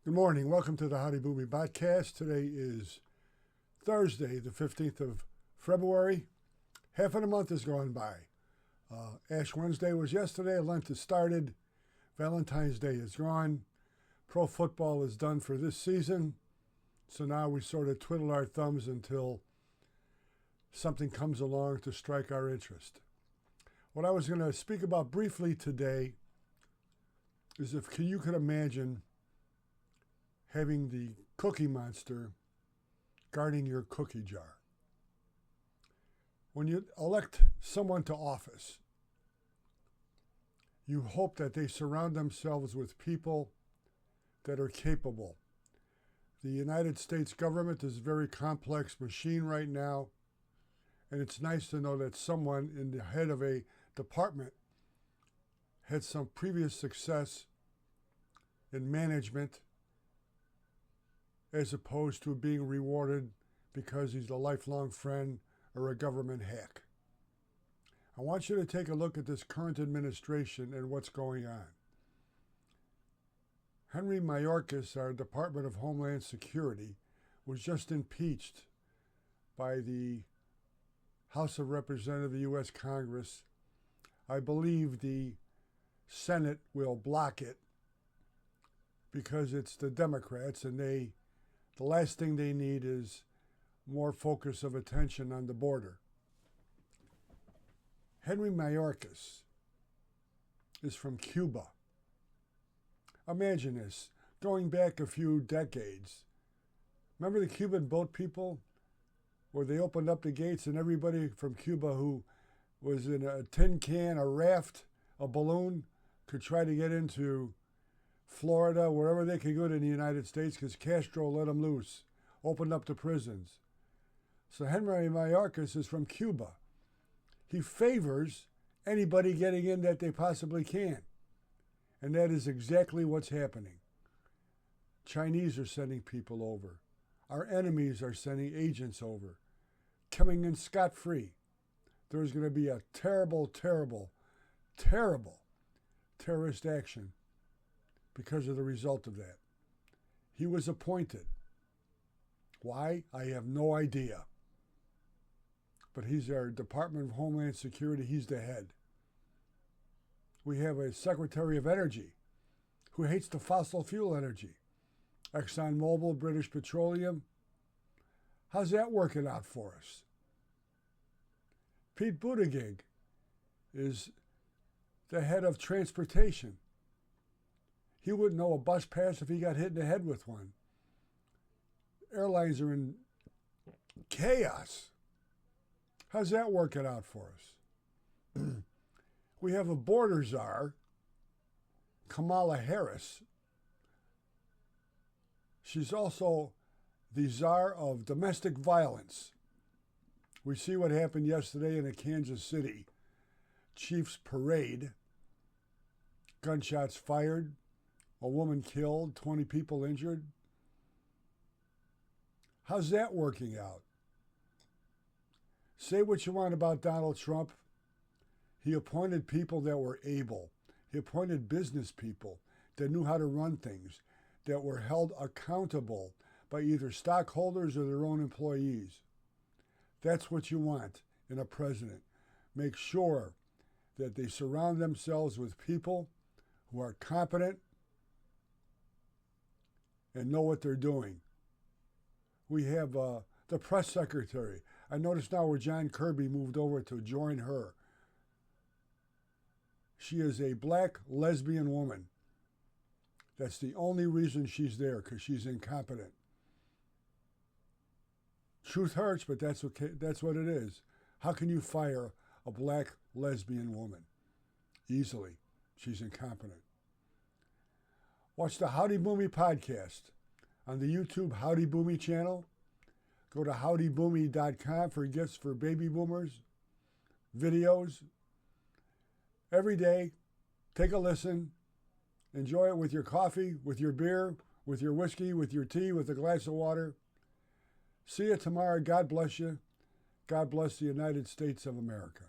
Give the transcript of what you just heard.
Good morning. Welcome to the Howdy Boomy podcast. Today is Thursday, the 15th of February. Half of the month has gone by. Ash Wednesday was yesterday. Lent has started. Valentine's Day is gone. Pro football is done for this season. So now we sort of twiddle our thumbs until something comes along to strike our interest. What I was going to speak about briefly today is if you could imagine having the Cookie Monster guarding your cookie jar. When you elect someone to office, you hope that they surround themselves with people that are capable. The United States government is a very complex machine right now, and it's nice to know that someone in the head of a department had some previous success in management as opposed to being rewarded because he's a lifelong friend or a government hack. I want you to take a look at this current administration and what's going on. Henry Mayorkas, our Department of Homeland Security, was just impeached by the House of Representatives of the U.S. Congress. I believe the Senate will block it because it's the Democrats, and the last thing they need is more focus of attention on the border. Henry Mayorkas is from Cuba. Imagine this, going back a few decades. Remember the Cuban boat people, where they opened up the gates and everybody from Cuba who was in a tin can, a raft, a balloon, could try to get into Florida, wherever they could go to the United States, because Castro let them loose, opened up the prisons. So Henry Mayorkas is from Cuba. He favors anybody getting in that they possibly can. And that is exactly what's happening. Chinese are sending people over. Our enemies are sending agents over, coming in scot-free. There's going to be a terrible, terrible, terrible terrorist action because of the result of that. He was appointed. Why? I have no idea. But he's our Department of Homeland Security. He's the head. We have a Secretary of Energy who hates the fossil fuel energy. ExxonMobil, British Petroleum. How's that working out for us? Pete Buttigieg is the head of transportation. He wouldn't know a bus pass if he got hit in the head with one. Airlines are in chaos. How's that working out for us? We have a border czar, Kamala Harris. She's also the czar of domestic violence. We see what happened yesterday in a Kansas City Chiefs parade. Gunshots fired, a woman killed, 20 people injured. How's that working out? Say what you want about Donald Trump. He appointed people that were able. He appointed business people that knew how to run things, that were held accountable by either stockholders or their own employees. That's what you want in a president. Make sure that they surround themselves with people who are competent, and know what they're doing. We have the press secretary. I notice now where John Kirby moved over to join her. She is a black lesbian woman. That's the only reason she's there, because she's incompetent. Truth hurts, but that's okay. That's what it is. How can you fire a black lesbian woman? Easily. She's incompetent. Watch the Howdy Boomy podcast on the YouTube Howdy Boomy channel. Go to howdyboomy.com for gifts for baby boomers, videos. Every day, take a listen. Enjoy it with your coffee, with your beer, with your whiskey, with your tea, with a glass of water. See you tomorrow. God bless you. God bless the United States of America.